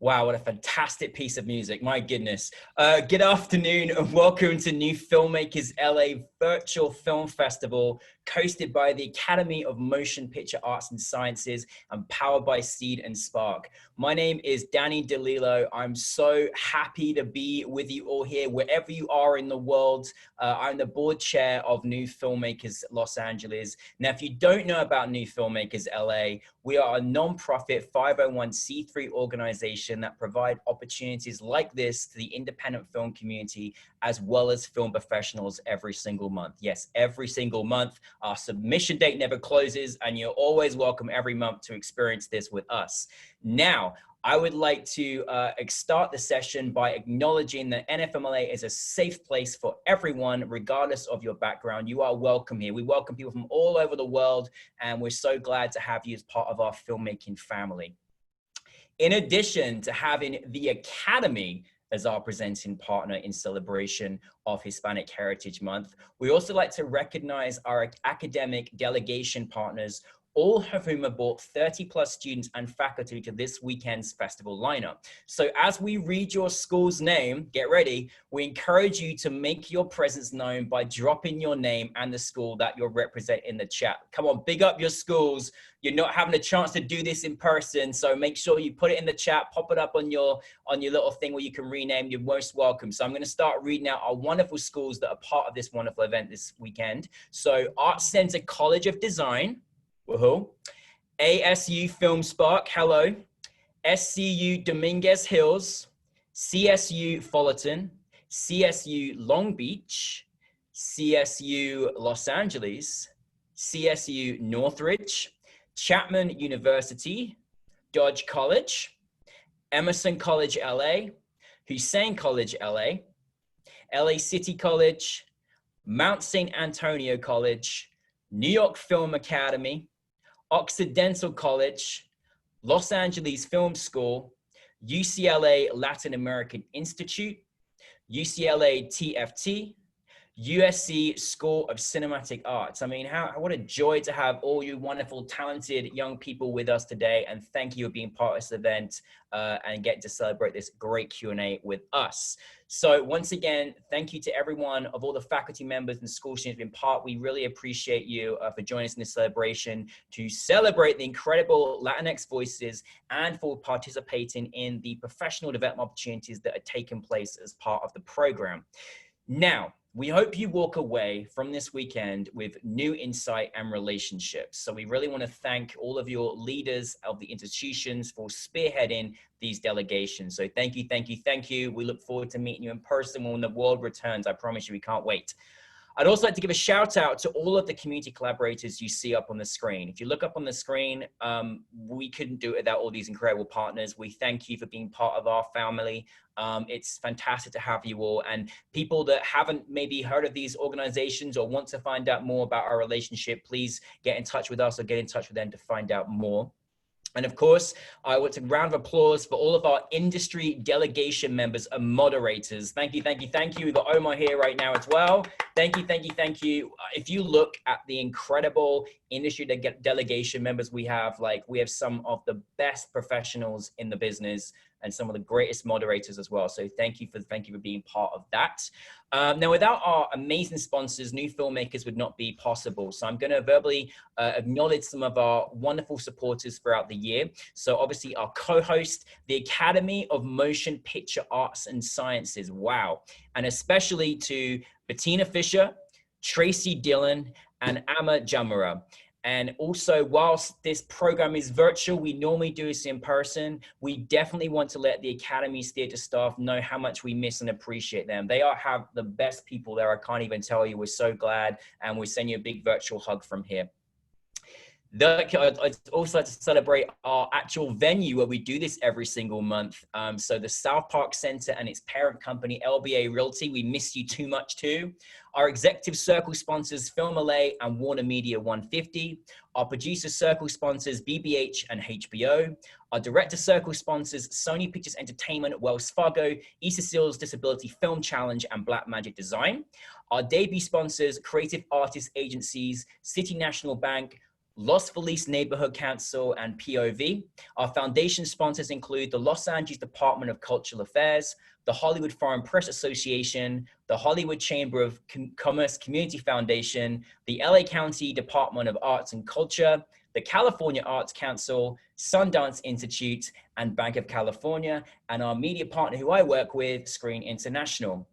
Wow, what a fantastic piece of music. My goodness. Good afternoon and welcome to New Filmmakers LA Virtual Film Festival, hosted by the Academy of Motion Picture Arts and Sciences and powered by Seed and Spark. My name is Danny DeLillo. I'm so happy to be with you all here, wherever you are in the world. I'm the board chair of New Filmmakers Los Angeles. Now, if you don't know about New Filmmakers LA, we are a non-profit 501c3 organization that provide opportunities like this to the independent film community, as well as film professionals every single month. Yes, every single month. Our submission date never closes, and you're always welcome every month to experience this with us. Now, I would like to start the session by acknowledging that NFMLA is a safe place for everyone, regardless of your background. You are welcome here. We welcome people from all over the world, and we're so glad to have you as part of our filmmaking family. In addition to having the Academy as our presenting partner in celebration of Hispanic Heritage Month, we also like to recognize our academic delegation partners, all of whom have brought 30+ students and faculty to this weekend's festival lineup. So as we read your school's name, get ready, we encourage you to make your presence known by dropping your name and the school that you'll represent in the chat. Come on, big up your schools. You're not having a chance to do this in person, so make sure you put it in the chat, pop it up on your little thing where you can rename. You're most welcome. So I'm going to start reading out our wonderful schools that are part of this wonderful event this weekend. So Art Center College of Design, woohoo. ASU Film Spark, hello. SCU Dominguez Hills, CSU Fullerton, CSU Long Beach, CSU Los Angeles, CSU Northridge, Chapman University, Dodge College, Emerson College LA, Hussein College LA, LA City College, Mount St. Antonio College, New York Film Academy, Occidental College, Los Angeles Film School, UCLA Latin American Institute, UCLA TFT, USC School of Cinematic Arts. I mean, what a joy to have all you wonderful, talented young people with us today. And thank you for being part of this event and getting to celebrate this great Q&A with us. So once again, thank you to everyone of all the faculty members and school students who've been part. We really appreciate you for joining us in this celebration to celebrate the incredible Latinx voices and for participating in the professional development opportunities that are taking place as part of the program. Now, we hope you walk away from this weekend with new insight and relationships. So we really want to thank all of your leaders of the institutions for spearheading these delegations. So thank you, thank you, thank you. We look forward to meeting you in person when the world returns. I promise you, we can't wait. I'd also like to give a shout out to all of the community collaborators you see up on the screen. If you look up on the screen, we couldn't do it without all these incredible partners. We thank you for being part of our family. It's fantastic to have you all, and people that haven't maybe heard of these organizations or want to find out more about our relationship, please get in touch with us or get in touch with them to find out more. And of course, I want a round of applause for all of our industry delegation members and moderators. Thank you, thank you, thank you. We've got Omar here right now as well. Thank you, thank you, thank you. If you look at the incredible industry delegation members we have some of the best professionals in the business and some of the greatest moderators as well. So thank you for being part of that. Now, without our amazing sponsors, New Filmmakers would not be possible. So I'm going to verbally acknowledge some of our wonderful supporters throughout the year. So obviously our co-host, the Academy of Motion Picture Arts and Sciences. Wow. And especially to Bettina Fisher, Tracy Dillon, and Amma Jamara. And also, whilst this program is virtual, we normally do this in person. We definitely want to let the Academy's theatre staff know how much we miss and appreciate them. They have the best people there. I can't even tell you. We're so glad. And we send you a big virtual hug from here. I'd also like to celebrate our actual venue where we do this every single month. So the South Park Center and its parent company, LBA Realty, we miss you too much too. Our executive circle sponsors, FilmLA and Warner Media 150. Our producer circle sponsors, BBH and HBO. Our director circle sponsors, Sony Pictures Entertainment, Wells Fargo, East Cecilia's Disability Film Challenge, and Black Magic Design. Our debut sponsors, creative artist agencies, City National Bank, Los Feliz Neighborhood Council, and POV. Our foundation sponsors include the Los Angeles Department of Cultural Affairs, the Hollywood Foreign Press Association, the Hollywood Chamber of Commerce Community Foundation, the LA County Department of Arts and Culture, the California Arts Council, Sundance Institute, and Bank of California, and our media partner who I work with, Screen International.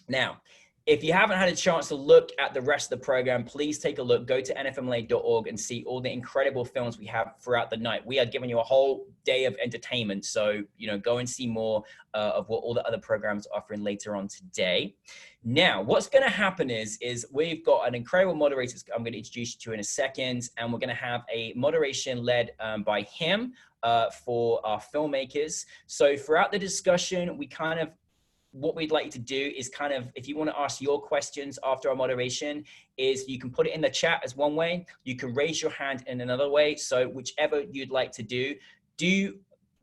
Now, if you haven't had a chance to look at the rest of the program, please take a look. Go to nfmla.org and see all the incredible films we have throughout the night. We are giving you a whole day of entertainment. So, go and see more of what all the other programs are offering later on today. Now, what's going to happen is we've got an incredible moderator I'm going to introduce you to in a second. And we're going to have a moderation led by him for our filmmakers. So throughout the discussion, what we'd like you to do is if you want to ask your questions after our moderation, is you can put it in the chat as one way, you can raise your hand in another way. So whichever you'd like to do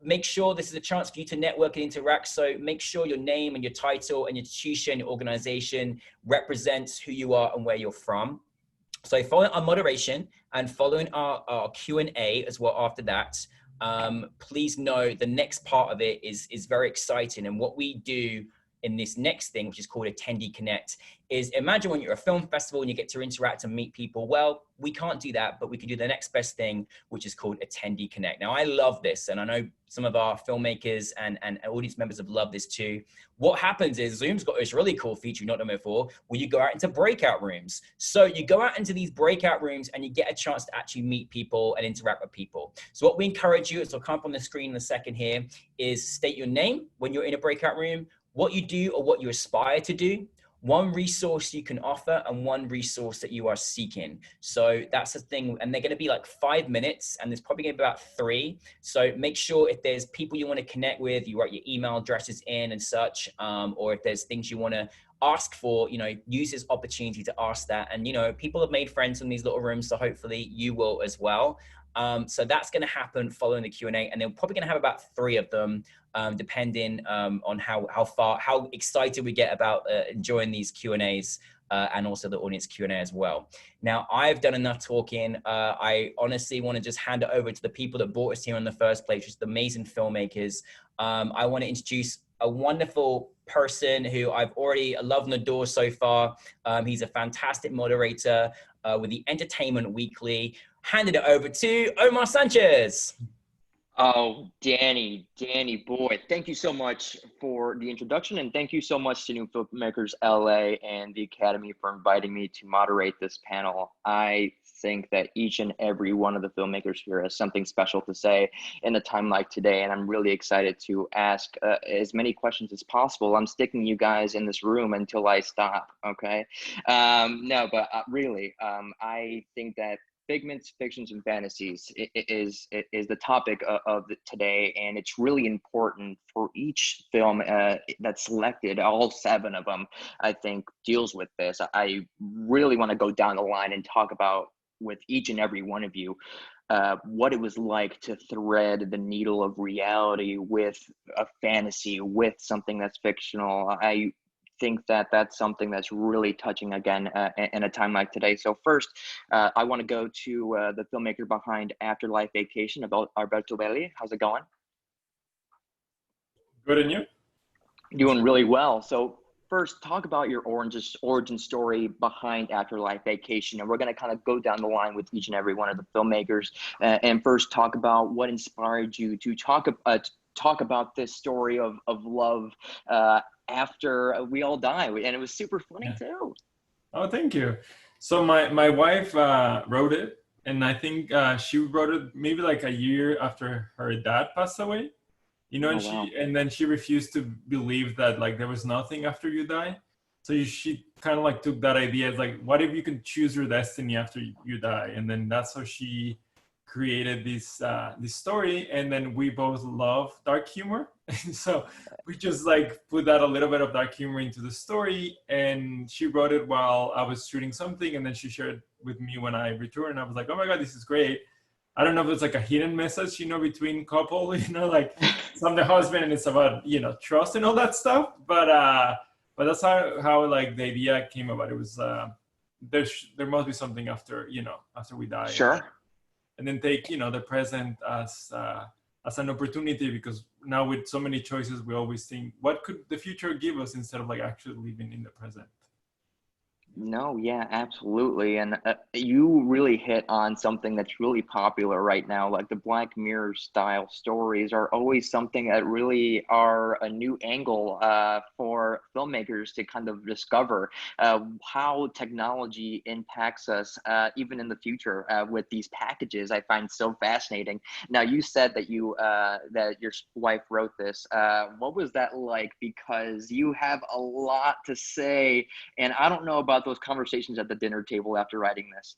make sure this is a chance for you to network and interact. So make sure your name and your title and your institution, your organization represents who you are and where you're from. So following our moderation and following our Q&A as well after that, please know the next part of it is very exciting. And what we do in this next thing, which is called Attendee Connect, is imagine when you're at a film festival and you get to interact and meet people. Well, we can't do that, but we can do the next best thing, which is called Attendee Connect. Now, I love this, and I know some of our filmmakers and audience members have loved this too. What happens is Zoom's got this really cool feature you've not done before, where you go out into breakout rooms. So you go out into these breakout rooms and you get a chance to actually meet people and interact with people. So what we encourage you, it'll come up on the screen in a second here, is state your name when you're in a breakout room, what you do or what you aspire to do, one resource you can offer, and one resource that you are seeking. So that's the thing. And they're going to be like 5 minutes, and there's probably going to be about 3. So make sure if there's people you want to connect with, you write your email addresses in and such, or if there's things you want to ask for, use this opportunity to ask that. And, people have made friends in these little rooms, so hopefully you will as well. So that's going to happen following the Q&A, and they're probably going to have about 3 of them, depending on how excited we get about enjoying these Q&As and also the audience Q&A as well. Now, I've done enough talking. I honestly want to just hand it over to the people that brought us here in the first place, which is the amazing filmmakers. I want to introduce a wonderful person who I've already loved and adored so far. He's a fantastic moderator with the Entertainment Weekly. Handed it over to Omar Sanchez. Oh, Danny boy, thank you so much for the introduction, and thank you so much to NewFilmmakers LA and the Academy for inviting me to moderate this panel. I think that each and every one of the filmmakers here has something special to say in a time like today, and I'm really excited to ask as many questions as possible. I'm sticking you guys in this room until I stop, okay? No, but really, I think that Figments, Fictions, and Fantasies is the topic of today, and it's really important for each film that's selected. All 7 of them, I think, deals with this. I really want to go down the line and talk about with each and every one of you what it was like to thread the needle of reality with a fantasy, with something that's fictional. I think that that's something that's really touching again in a time like today. So first, I want to go to the filmmaker behind Afterlife Vacation, about Alberto Belli. How's it going? Good, and you? Doing really well. So first, talk about your origin story behind Afterlife Vacation, and we're going to kind of go down the line with each and every one of the filmmakers, and first talk about what inspired you to talk about this story of love after we all die, and it was super funny too. Oh, thank you. So my wife wrote it, and I think she wrote it maybe like a year after her dad passed away, and then she refused to believe that like there was nothing after you die. So she kind of like took that idea as like, what if you can choose your destiny after you die? And then that's how she created this story. And then we both love dark humor. So we just like put that a little bit of dark humor into the story, and she wrote it while I was shooting something, and then she shared with me when I returned. I was like, oh my God, this is great. I don't know if it's like a hidden message, between couple, like some the husband, and it's about, trust and all that stuff. But that's how like the idea came about. It was, there must be something after we die. Sure. and then take, you know, the present as an opportunity, because now with so many choices, we always think, what could the future give us, instead of like actually living in the present. No, yeah, absolutely. And you really hit on something that's really popular right now. Like the Black Mirror style stories are always something that really are a new angle for filmmakers to kind of discover how technology impacts us even in the future with these packages. I find so fascinating. Now, you said that that your wife wrote this. What was that like? Because you have a lot to say, and I don't know about those conversations at the dinner table after writing this.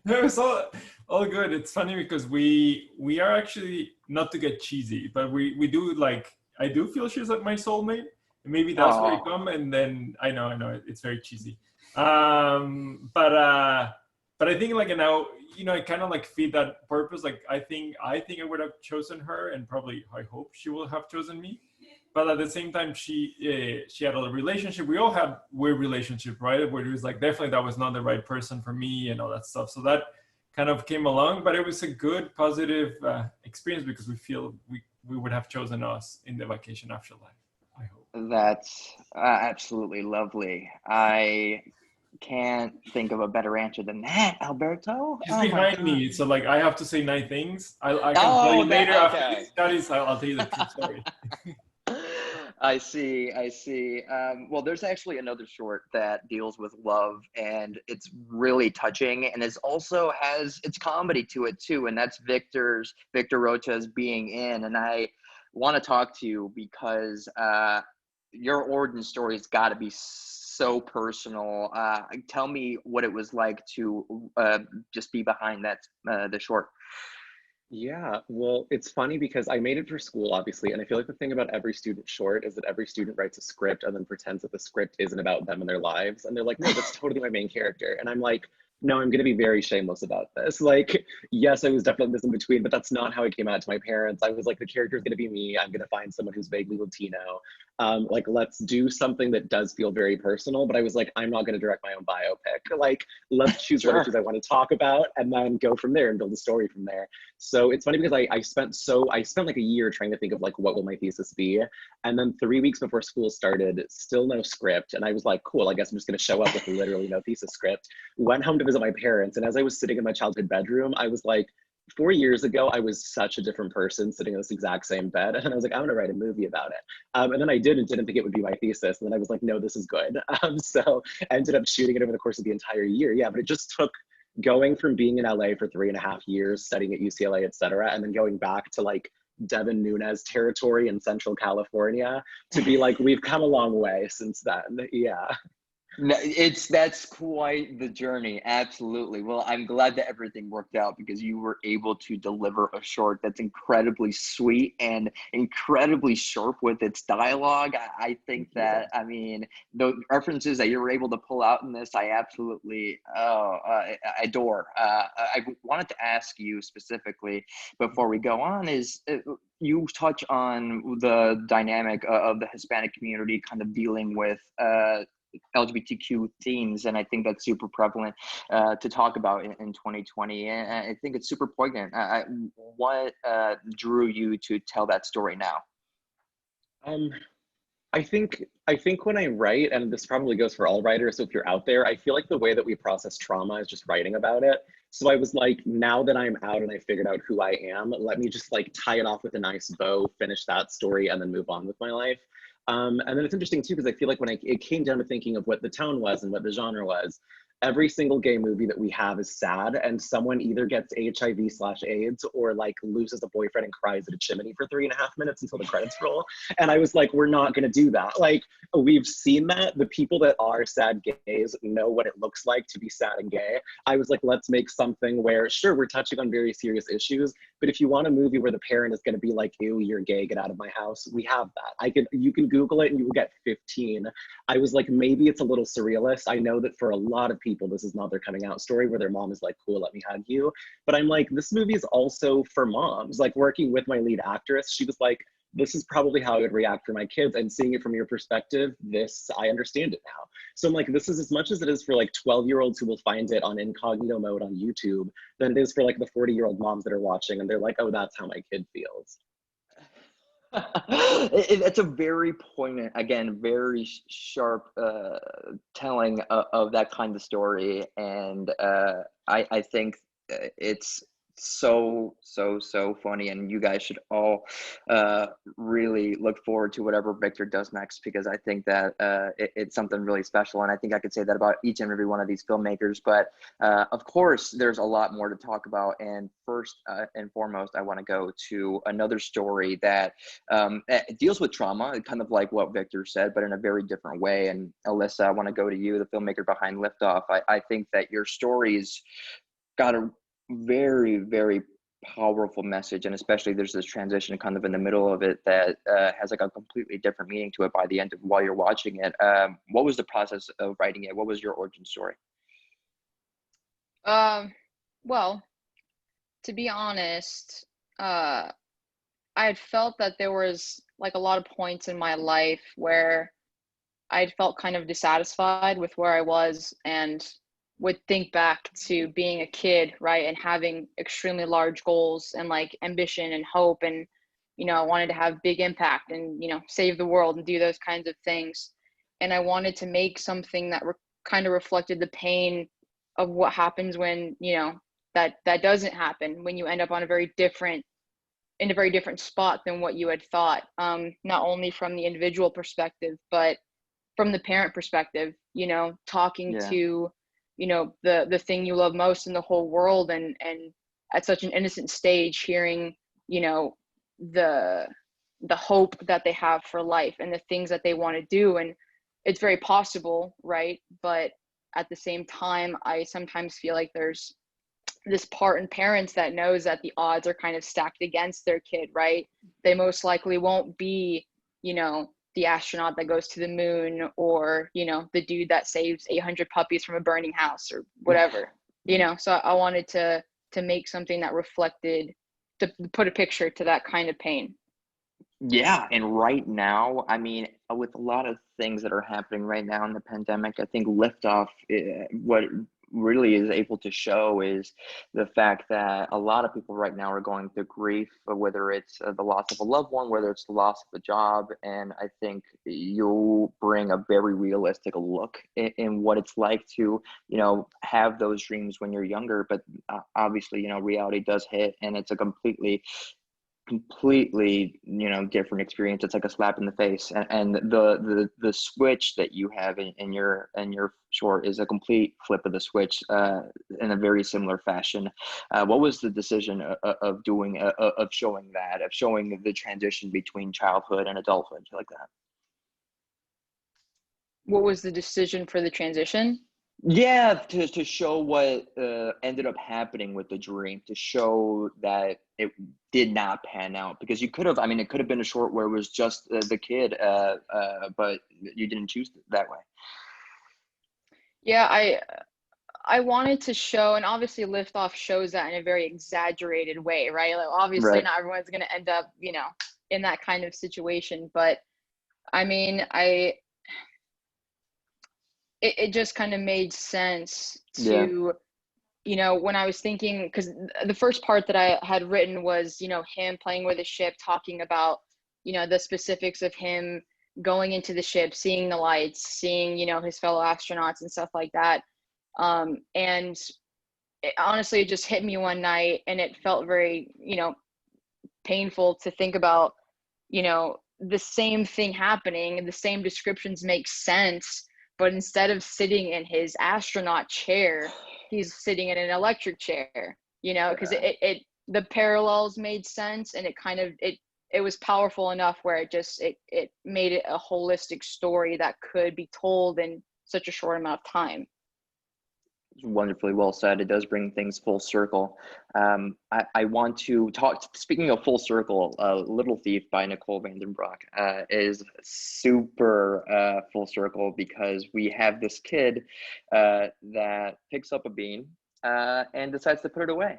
No, it's all good. It's funny because we are actually, not to get cheesy, but we do, like, I do feel she's like my soulmate, and maybe that's where it come. And then I know it's very cheesy, but I think like now, you know, I kind of like feed that purpose. Like I think I would have chosen her, and probably I hope she will have chosen me. But at the same time, she had a relationship. We all have weird relationship, right? Where it was like, definitely that was not the right person for me and all that stuff. So that kind of came along, but it was a good, positive experience, because we feel we would have chosen us in the vacation afterlife, I hope. That's absolutely lovely. I can't think of a better answer than that, Alberto. She's behind me, so like I have to say 9 things. I can tell you later after the studies. I'll tell you the true story. I see. Well, there's actually another short that deals with love, and it's really touching, and it also has its comedy to it too, and that's Victor Rocha's Being In. And I want to talk to you because your origin story's got to be so personal. Tell me what it was like to just be behind that the short. Yeah, well, it's funny because I made it for school, obviously, and I feel like the thing about every student short is that every student writes a script and then pretends that the script isn't about them and their lives, and they're like, no, that's totally my main character. And I'm like, no, I'm going to be very shameless about this. Like, yes, I was definitely this in between, but that's not how it came out to my parents. I was like, the character is going to be me. I'm going to find someone who's vaguely Latino. Like, let's do something that does feel very personal. But I was like, I'm not going to direct my own biopic. Like, let's choose what issues I want to talk about and then go from there and build a story from there. So it's funny because I spent like a year trying to think of like, what will my thesis be? And then 3 weeks before school started, still no script. And I was like, cool, I guess I'm just going to show up with literally no thesis script. Went home to visit my parents. And as I was sitting in my childhood bedroom, I was like, 4 years ago, I was such a different person sitting in this exact same bed. And I was like, I'm gonna write a movie about it. And then I didn't think it would be my thesis. And then I was like, no, this is good. So I ended up shooting it over the course of the entire year. Yeah, but it just took going from being in LA for 3.5 years, studying at UCLA, et cetera, and then going back to like Devin Nunes territory in Central California to be like, we've come a long way since then. Yeah. That's quite the journey. Absolutely. Well, I'm glad that everything worked out because you were able to deliver a short that's incredibly sweet and incredibly sharp with its dialogue. I think that, I mean, the references that you were able to pull out in this, I absolutely adore. I wanted to ask you specifically before we go on is, you touch on the dynamic of the Hispanic community kind of dealing with LGBTQ themes, and I think that's super prevalent to talk about in 2020, and I think it's super poignant. What drew you to tell that story now? I think when I write, and this probably goes for all writers, so if you're out there, I feel like the way that we process trauma is just writing about it. So I was like, now that I'm out and I figured out who I am, let me just like tie it off with a nice bow, finish that story, and then move on with my life. And then it's interesting too, because I feel like when it came down to thinking of what the tone was and what the genre was, every single gay movie that we have is sad, and someone either gets HIV/AIDS or like loses a boyfriend and cries at a chimney for 3.5 minutes until the credits roll. And I was like, we're not gonna do that. Like, we've seen that. The people that are sad gays know what it looks like to be sad and gay. I was like, let's make something where, sure, we're touching on very serious issues, but if you want a movie where the parent is gonna be like, ew, you're gay, get out of my house, we have that. You can Google it and you will get 15. I was like, maybe it's a little surrealist. I know that for a lot of people, this is not their coming out story where their mom is like, cool, let me hug you. But I'm like, this movie is also for moms. Like, working with my lead actress, she was like, this is probably how I would react for my kids. And seeing it from your perspective, I understand it now. So I'm like, this is as much as it is for like 12-year-olds who will find it on incognito mode on YouTube, than it is for like the 40-year-old moms that are watching and they're like, oh, that's how my kid feels. That's a very poignant, again, very sharp telling of that kind of story. And I think it's so funny, and you guys should all really look forward to whatever Victor does next, because I think that it's something really special, and I think I could say that about each and every one of these filmmakers. But of course there's a lot more to talk about, and first and foremost I want to go to another story that deals with trauma, kind of like what Victor said, but in a very different way. And Alyssa, I want to go to you, the filmmaker behind Liftoff. I think that your story's got a very powerful message, and especially there's this transition kind of in the middle of it that has like a completely different meaning to it by the end of while you're watching it. What was the process of writing it? What was your origin story? Well, to be honest, I had felt that there was like a lot of points in my life where I'd felt kind of dissatisfied with where I was, and would think back to being a kid, right, and having extremely large goals and like ambition and hope, and I wanted to have big impact and save the world and do those kinds of things. And I wanted to make something that kind of reflected the pain of what happens when that doesn't happen, when you end up on in a very different spot than what you had thought, not only from the individual perspective but from the parent perspective, talking to the thing you love most in the whole world, and at such an innocent stage, hearing the hope that they have for life and the things that they want to do. And it's very possible, right? But at the same time, I sometimes feel like there's this part in parents that knows that the odds are kind of stacked against their kid, right? They most likely won't be the astronaut that goes to the moon, or the dude that saves 800 puppies from a burning house, or whatever. So I wanted to make something that reflected, to put a picture to that kind of pain. Yeah, and right now, I mean, with a lot of things that are happening right now in the pandemic, I think Liftoff, what really is able to show is the fact that a lot of people right now are going through grief, whether it's the loss of a loved one, whether it's the loss of a job. And I think you'll bring a very realistic look in what it's like to, have those dreams when you're younger. But obviously, reality does hit, and it's a completely different experience. It's like a slap in the face, and the switch that you have in your short is a complete flip of the switch in a very similar fashion. What was the decision of showing the transition between childhood and adulthood like that? What was the decision for the transition? Yeah, to show what ended up happening with the dream, to show that it did not pan out, because you could have, it could have been a short where it was just the kid, but you didn't choose it that way. Yeah, I wanted to show, and obviously Liftoff shows that in a very exaggerated way, right? Like, obviously Right. Not everyone's going to end up, in that kind of situation, but it just kind of made sense to, when I was thinking, because the first part that I had written was, him playing with a ship, talking about, the specifics of him going into the ship, seeing the lights, seeing, his fellow astronauts and stuff like that. And honestly, it just hit me one night, and it felt very, painful to think about, the same thing happening, and the same descriptions make sense. But instead of sitting in his astronaut chair, he's sitting in an electric chair, because the parallels made sense, and it was powerful enough where it made it a holistic story that could be told in such a short amount of time. Wonderfully well said. It does bring things full circle. I want to talk, speaking of full circle, Little Thief by Nicole Vandenbroek is super full circle, because we have this kid that picks up a bean and decides to put it away.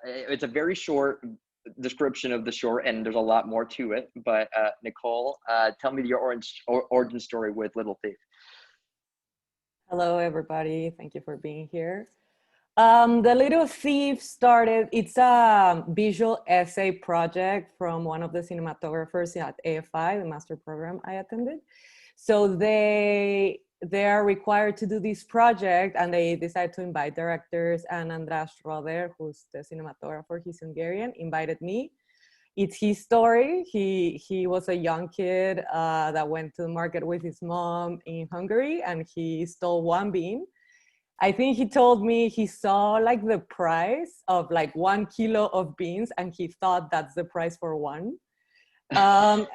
It's a very short description of the short, and there's a lot more to it. But Nicole, tell me your origin story with Little Thief. Hello, everybody. Thank you for being here. The Little Thief started, it's a visual essay project from one of the cinematographers at AFI, the master program I attended. So they are required to do this project, and they decided to invite directors, and András Roder, who's the cinematographer, he's Hungarian, invited me. It's his story. He was a young kid that went to the market with his mom in Hungary, and he stole one bean. I think he told me he saw like the price of like 1 kilo of beans, and he thought that's the price for one. And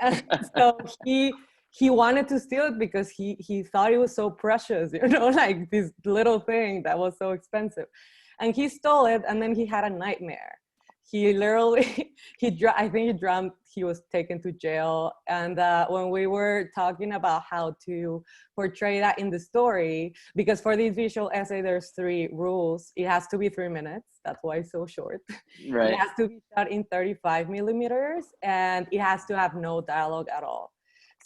so he wanted to steal it because he thought it was so precious, you know, like this little thing that was so expensive. And he stole it, and then he had a nightmare. He literally, I think he dreamt he was taken to jail. And when we were talking about how to portray that in the story, because for this visual essay, there's 3 rules. It has to be 3 minutes. That's why it's so short. Right. It has to be shot in 35 millimeters, and it has to have no dialogue at all.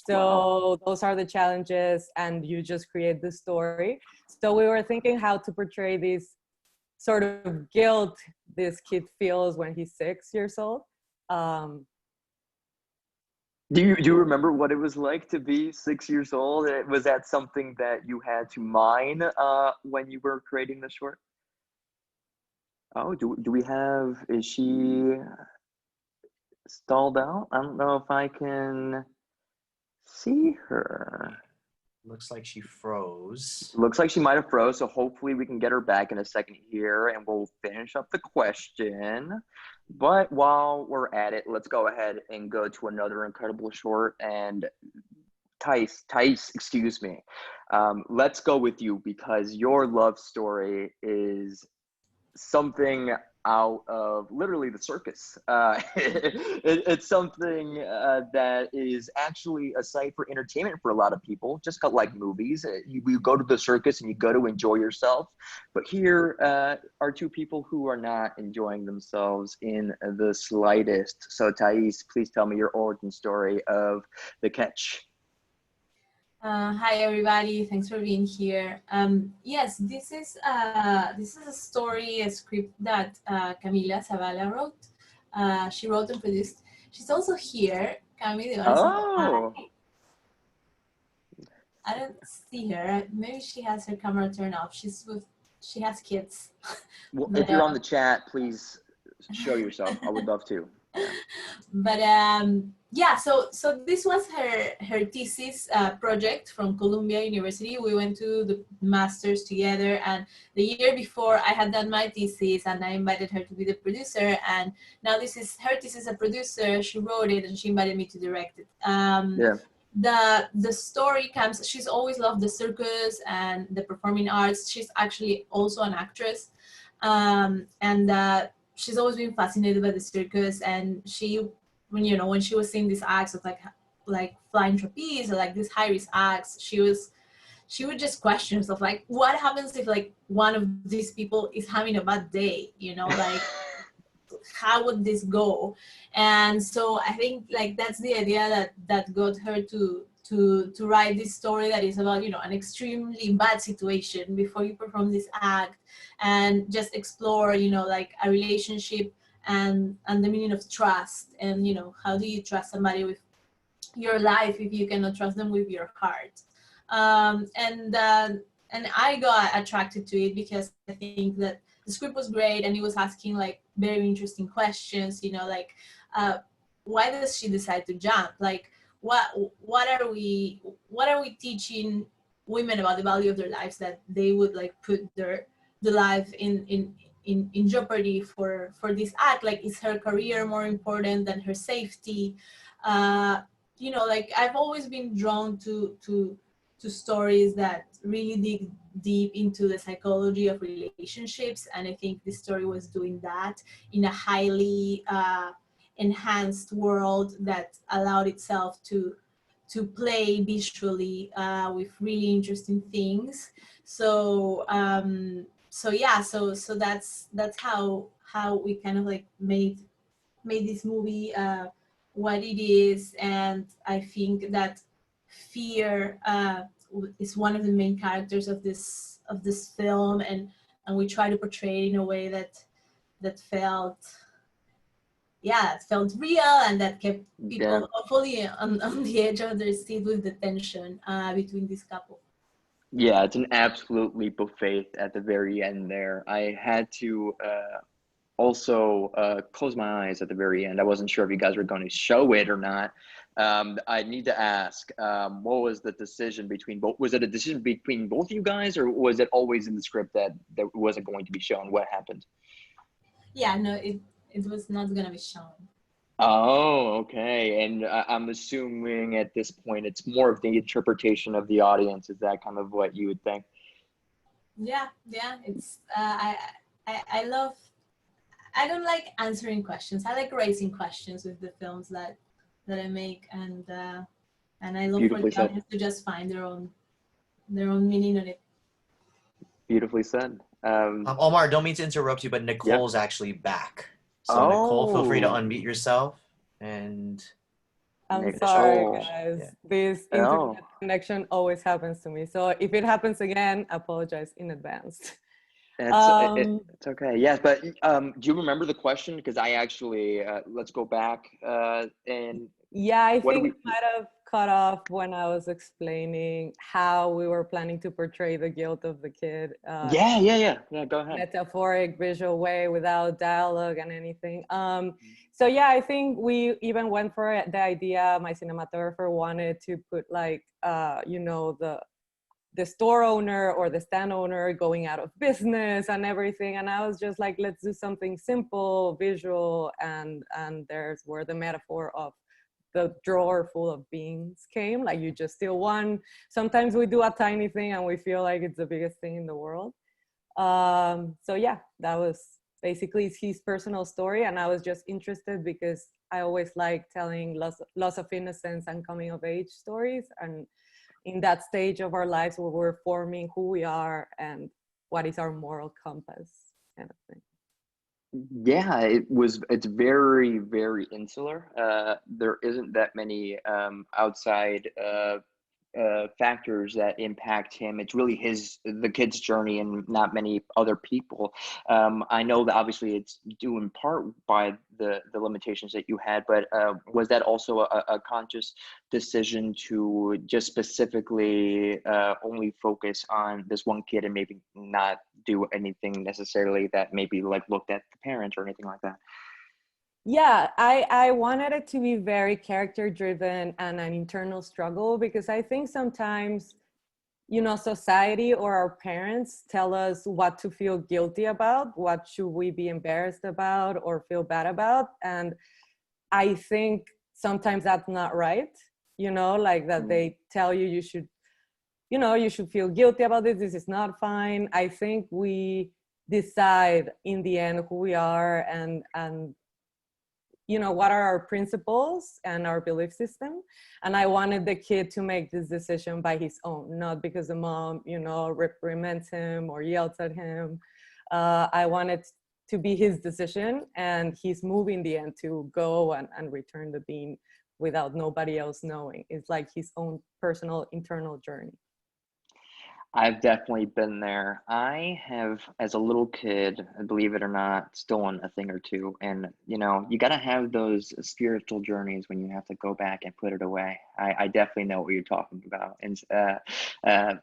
So wow. Those are the challenges, and you just create the story. So we were thinking how to portray this sort of guilt this kid feels when he's 6 years old. Do you remember what it was like to be 6 years old? Was that something that you had to mine when you were creating the short? Oh, do we have, is she stalled out? I don't know if I can see her. Looks like she froze. Looks like she might have froze, so hopefully we can get her back in a second here, and we'll finish up the question. But while we're at it, let's go ahead and go to another incredible short. And Thais, excuse me. Let's go with you, because your love story is something out of literally the circus. It's something that is actually a site for entertainment for a lot of people, just like movies. You go to the circus and you go to enjoy yourself. But here are 2 people who are not enjoying themselves in the slightest. So Thais, please tell me your origin story of The Catch. Hi everybody, thanks for being here. Yes, this is a story, a script that Camila Zavala wrote. She wrote and produced. She's also here. Cami, oh. I don't see her. Maybe she has her camera turned off. She has kids. Well, but, if you're on the chat, please show yourself. I would love to. But yeah, so this was her thesis project from Columbia University. We went to the masters together, and the year before I had done my thesis, and I invited her to be the producer, and now this is her thesis as a producer. She wrote it and she invited me to direct it. Yeah. The story comes, she's always loved the circus and the performing arts. She's actually also an actress, and she's always been fascinated by the circus. And she, when she was seeing these acts of like flying trapeze or like these high risk acts, she would just question herself, like, what happens if like one of these people is having a bad day, like how would this go? And so I think like that's the idea that got her to write this story that is about, an extremely bad situation before you perform this act, and just explore, like a relationship and the meaning of trust, and how do you trust somebody with your life if you cannot trust them with your heart. And I got attracted to it because I think that the script was great, and it was asking like very interesting questions, like why does she decide to jump? Like what are we teaching women about the value of their lives, that they would like put the life in jeopardy for this act? Like, is her career more important than her safety? Like I've always been drawn to stories that really dig deep into the psychology of relationships, and I think this story was doing that in a highly enhanced world that allowed itself to play visually with really interesting things. So that's how we kind of like made made this movie what it is, and I think that fear is one of the main characters of this film, and we try to portray it in a way that felt real, and that kept people hopefully on the edge of their seat with the tension between this couple. Yeah, it's an absolute leap of faith at the very end there. I had to also close my eyes at the very end. I wasn't sure if you guys were going to show it or not. I need to ask, what was the decision between both? Was it a decision between both of you guys, or was it always in the script that wasn't going to be shown? What happened? Yeah, no, it was not going to be shown. Oh, okay. And I'm assuming at this point it's more of the interpretation of the audience. Is that kind of what you would think? Yeah. It's I love. I don't like answering questions. I like raising questions with the films that I make, and I love for the audience to just find their own meaning on it. Beautifully said. Omar, don't mean to interrupt you, but Nicole's actually back. So Nicole, feel free to unmute yourself. And I'm sorry, guys. This internet connection always happens to me. So if it happens again, I apologize in advance. It's okay. Yes, but do you remember the question? Because I actually let's go back and yeah, I think it might have cut off when I was explaining how we were planning to portray the guilt of the kid. Yeah. Go ahead. Metaphoric, visual way without dialogue and anything. So yeah, I think we even went for the idea. My cinematographer wanted to put like the store owner or the stand owner going out of business and everything. And I was just like, let's do something simple, visual, and there's where the metaphor of the drawer full of beans came. Like, you just steal one. Sometimes we do a tiny thing and we feel like it's the biggest thing in the world. So yeah, that was basically his personal story. And I was just interested because I always like telling loss of innocence and coming of age stories. And in that stage of our lives where we're forming who we are and what is our moral compass, kind of thing. Yeah, it's very, very insular. There isn't that many outside factors that impact him. It's really the kid's journey and not many other people. I know that obviously it's due in part by the limitations that you had, but was that also a conscious decision to just specifically only focus on this one kid and maybe not do anything necessarily that maybe like looked at the parents or anything like that? Yeah, I wanted it to be very character driven and an internal struggle, because I think sometimes, society or our parents tell us what to feel guilty about, what should we be embarrassed about or feel bad about. And I think sometimes that's not right, like that they tell you you should feel guilty about this. This is not fine. I think we decide in the end who we are and what are our principles and our belief system. And I wanted the kid to make this decision by his own, not because the mom, reprimands him or yells at him. I wanted to be his decision, and he's moving the end to go and return the bean without nobody else knowing. It's like his own personal internal journey. I've definitely been there. I have, as a little kid, believe it or not, stolen a thing or two. And, you got to have those spiritual journeys when you have to go back and put it away. I definitely know what you're talking about. And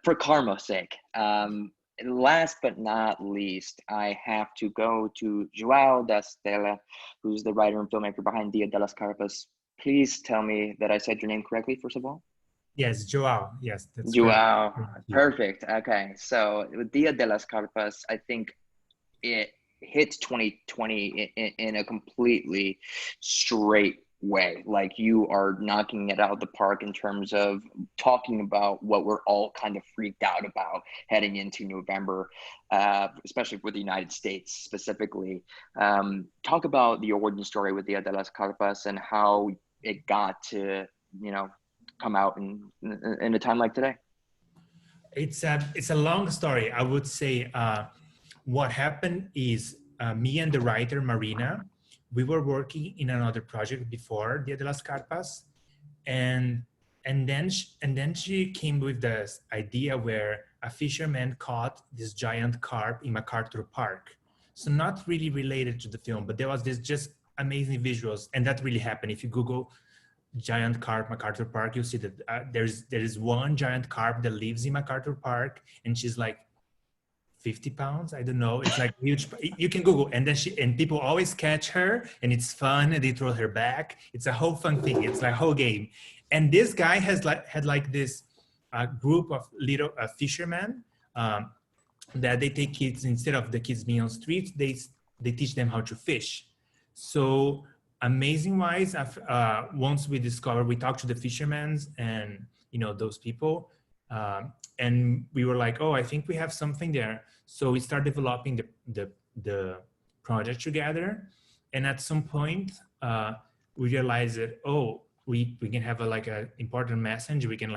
for karma's sake. Last but not least, I have to go to Joao Dastella, who's the writer and filmmaker behind Dia de las Carpas. Please tell me that I said your name correctly, first of all. Yes, Joao. Yes, that's Joao. Perfect. Okay, so with Dia de las Carpas, I think it hits 2020 in a completely straight way. Like, you are knocking it out of the park in terms of talking about what we're all kind of freaked out about heading into November, especially for the United States specifically. Talk about the origin story with Dia de las Carpas and how it got to, come out in a time like today. It's a long story. I would say what happened is me and the writer Marina, we were working in another project before Dia de las Carpas, and then she came with this idea where a fisherman caught this giant carp in MacArthur Park. So not really related to the film, but there was this just amazing visuals, and that really happened. If you Google giant carp MacArthur Park, you'll see that there is one giant carp that lives in MacArthur Park, and she's like 50 pounds. I don't know. It's like huge. You can Google, and then people always catch her, and it's fun, and they throw her back. It's a whole fun thing. It's like a whole game. And this guy had this group of little fishermen that they take kids, instead of the kids being on streets, they teach them how to fish. So amazing wise, once we talked to the fishermen and those people, and we were like, oh, I think we have something there. So we start developing the project together, and at some point we realized that, oh, we can have a important message. We can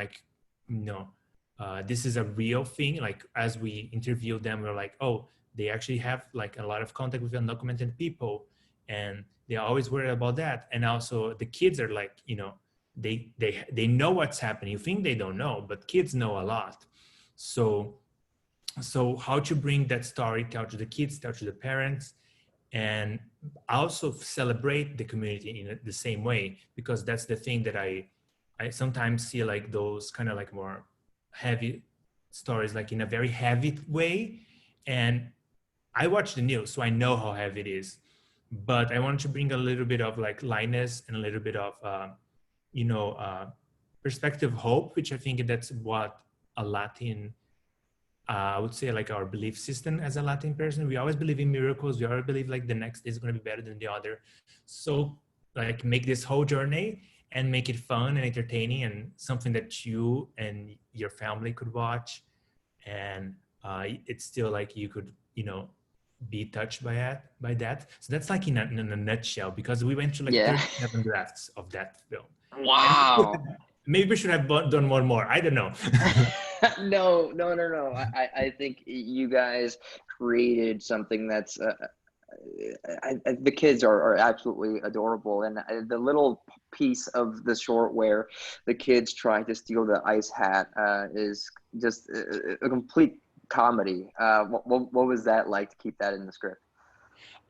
this is a real thing. Like, as we interviewed them, we were like, oh, they actually have like a lot of contact with undocumented people, and they're always worried about that. And also the kids are like, they know what's happening. You think they don't know, but kids know a lot. So how to bring that story, tell to the kids, tell to the parents, and also celebrate the community in the same way, because that's the thing that I sometimes see, like those kind of like more heavy stories, like in a very heavy way. And I watch the news, so I know how heavy it is, but I want to bring a little bit of like lightness and a little bit of, perspective, hope, which I think that's what a Latin, I would say, like our belief system as a Latin person. We always believe in miracles. We always believe like the next day is going to be better than the other. So like make this whole journey and make it fun and entertaining, and something that you and your family could watch. And it's still like you could, be touched by that. So that's like in a nutshell, because we went to like 37 drafts of that film. Wow. Maybe we should have done one more. I don't know. No. I think you guys created something that's the kids are absolutely adorable, and the little piece of the short where the kids try to steal the ice hat is just a complete comedy. What was that like to keep that in the script?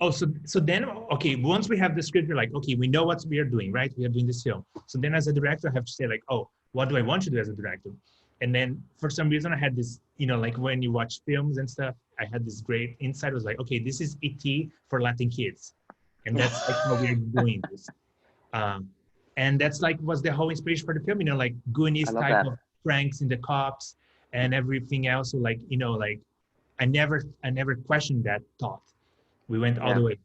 Oh, so then, okay, once we have the script, we're like, okay, we know what we are doing, right? We are doing this film. So then as a director, I have to say like, oh, what do I want to do as a director? And then for some reason I had this, like when you watch films and stuff, I had this great insight. I was like, okay, this is E.T. for Latin kids. And that's like how we're doing this. And that's like, was the whole inspiration for the film, like Goonies type of pranks in the cops and everything else. So like, like I never questioned that thought. We went all the way,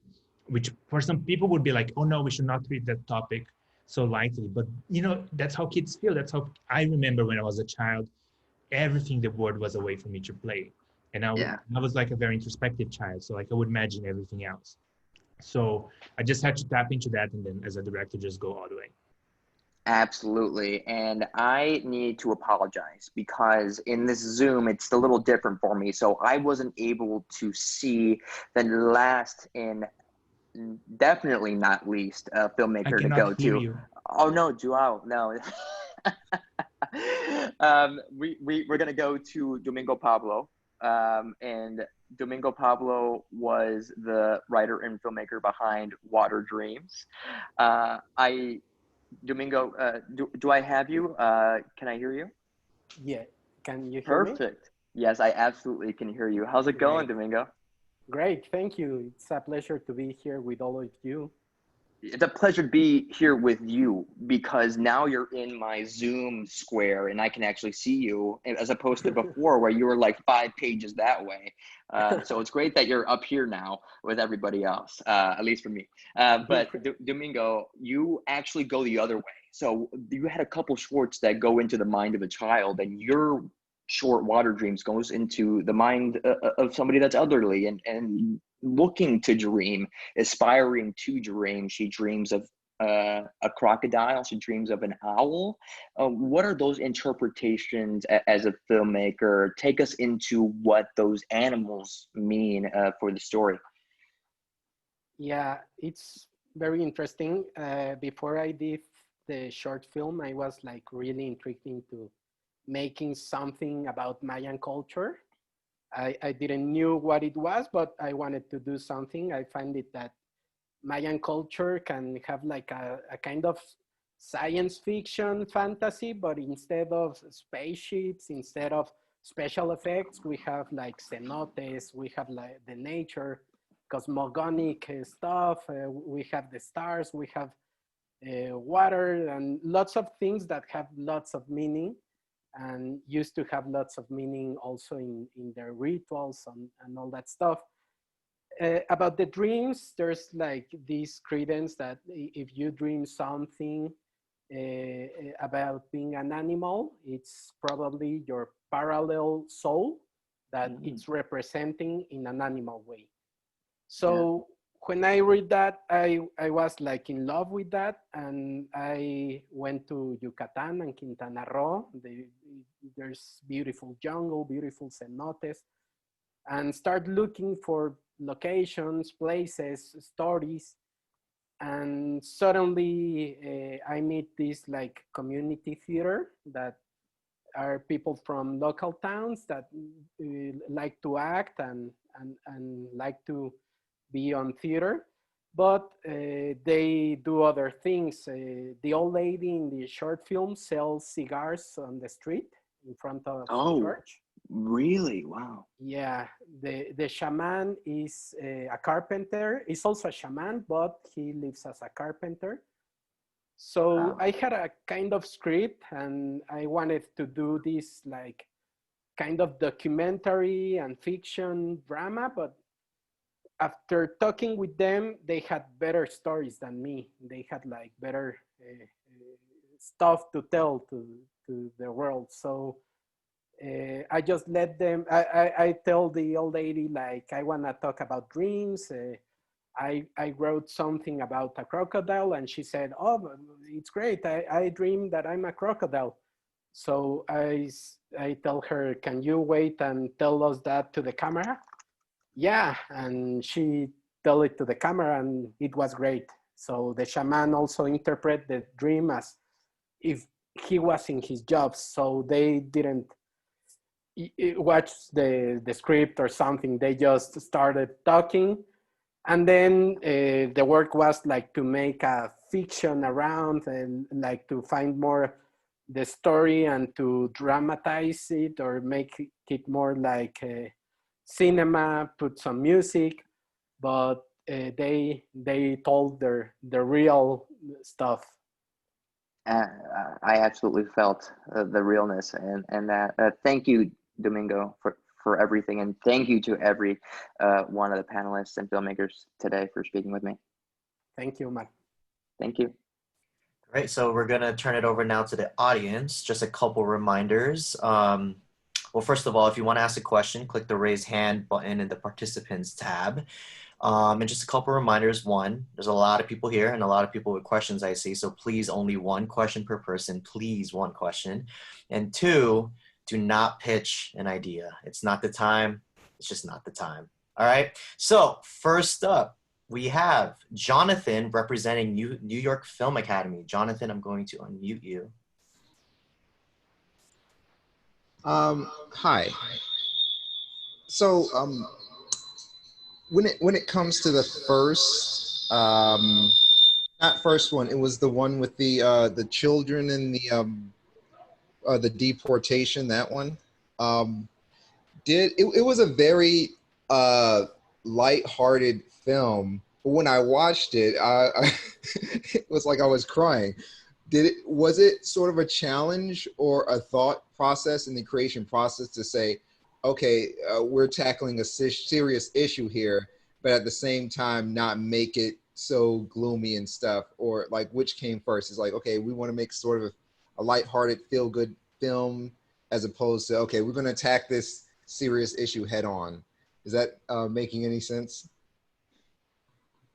which for some people would be like, oh no, we should not treat that topic so lightly. But that's how kids feel. That's how I remember when I was a child, everything the world was a way for me to play. And I was like a very introspective child. So like I would imagine everything else. So I just had to tap into that, and then as a director, just go all the way. Absolutely. And I need to apologize because in this Zoom, it's a little different for me. So I wasn't able to see the last and definitely not least filmmaker to go to. You. Oh, no, Joao, no. We're going to go to Domingo Pablo. And Domingo Pablo was the writer and filmmaker behind Water Dreams. Domingo, do I have you? Can I hear you? Yeah. Can you hear me? Perfect. Yes, I absolutely can hear you. How's it going, Domingo? Great. Thank you. It's a pleasure to be here with all of you. It's a pleasure to be here with you because now you're in my Zoom square and I can actually see you, as opposed to before where you were like 5 pages that way. So it's great that you're up here now with everybody else, at least for me. But Domingo, you actually go the other way. So you had a couple shorts that go into the mind of a child, and your short Water Dreams goes into the mind of somebody that's elderly and looking to dream, aspiring to dream. She dreams of a crocodile. She dreams of an owl. What are those interpretations as a filmmaker? Take us into what those animals mean for the story. Yeah, it's very interesting. Before I did the short film, I was like really intrigued into making something about Mayan culture. I didn't knew what it was, but I wanted to do something. I find it that Mayan culture can have like a kind of science fiction fantasy, but instead of spaceships, instead of special effects, we have like cenotes, we have like the nature, cosmogonic stuff, we have the stars, we have water, and lots of things that have lots of meaning and used to have lots of meaning also in their rituals and all that stuff. About the dreams, there's like this credence that if you dream something about being an animal, it's probably your parallel soul that it's representing in an animal way. So when I read that, I was like in love with that, and I went to Yucatan and Quintana Roo. There's beautiful jungle, beautiful cenotes, and start looking for locations, places, stories. And suddenly I meet this like community theater that are people from local towns that like to act and like to be on theater, but they do other things. The old lady in the short film sells cigars on the street in front of the church. Really? Wow. Yeah, the shaman is a carpenter. He's also a shaman, but he lives as a carpenter. So I had a kind of script, and I wanted to do this like kind of documentary and fiction drama, but after talking with them, they had better stories than me. They had like better stuff to tell to the world. So I just let them, I tell the old lady, like, I want to talk about dreams. I wrote something about a crocodile, and she said, oh, it's great. I dream that I'm a crocodile. So I tell her, can you wait and tell us that to the camera? Yeah, and she tell it to the camera, and it was great. So the shaman also interpret the dream as if he was in his job. So they didn't watch the script or something. They just started talking. And then the work was like to make a fiction around and like to find more the story and to dramatize it or make it more like cinema, put some music, but they told their real stuff. I absolutely felt the realness and that. Thank you, Domingo, for everything, and thank you to every one of the panelists and filmmakers today for speaking with me. Thank you, Matt. Thank you. All right, so we're gonna turn it over now to the audience. Just a couple reminders. Well, first of all, if you want to ask a question, click the raise hand button in the participants tab. And just a couple reminders. One, there's a lot of people here and a lot of people with questions I see. So please, only one question per person. Please, one question. And two, do not pitch an idea. It's not the time. It's just not the time. All right. So first up, we have Jonathan representing New York Film Academy. Jonathan, I'm going to unmute you. Hi. So when it comes to the first, not first one, it was the one with the children and the deportation. That one. It was a very lighthearted film, but when I watched it, it was like I was crying. Was it sort of a challenge or a thought process in the creation process to say, okay, we're tackling a serious issue here, but at the same time not make it so gloomy and stuff? Or like, which came first? It's like, okay, we want to make sort of a lighthearted, feel-good film, as opposed to, okay, we're going to attack this serious issue head on. Is that making any sense?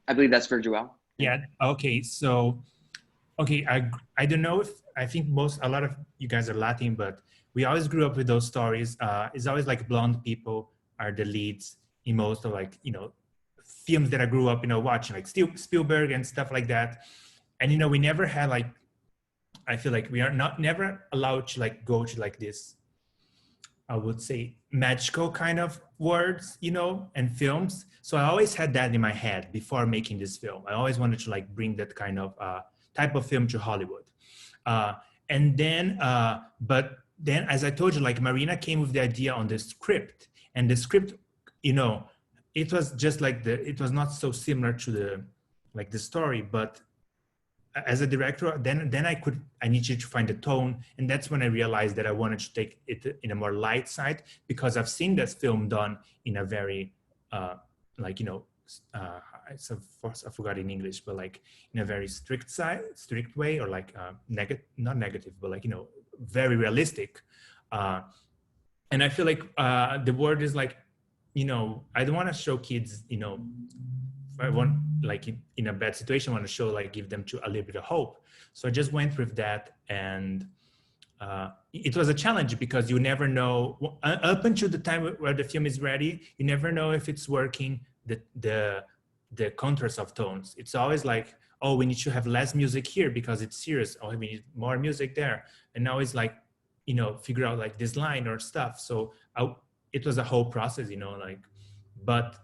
I believe that's for Joel. Yeah. Okay. So, okay. I don't know if, I think a lot of you guys are Latin, but we always grew up with those stories. It's always like blonde people are the leads in most of, like, films that I grew up, watching, like Spielberg and stuff like that. And, we never had like, I feel like we are never allowed to like go to like this, I would say, magical kind of words, and films. So I always had that in my head before making this film. I always wanted to like bring that kind of type of film to Hollywood. And then, but then, as I told you, like Marina came with the idea on the script, and the script, it was just like it was not so similar to the story, but as a director, then I needed to find a tone, and that's when I realized that I wanted to take it in a more light side, because I've seen this film done in a very, I forgot in English, but like in a very strict way, or like not negative, but like very realistic, and I feel like the word is like, I don't want to show kids, I want, like in a bad situation, I want to show, like, give them a little bit of hope. So I just went with that, and it was a challenge, because you never know up until the time where the film is ready. You never know if it's working. The contrast of tones. It's always like, oh, we need to have less music here because it's serious. Oh, we need more music there. And now it's like, figure out like this line or stuff. So it was a whole process, but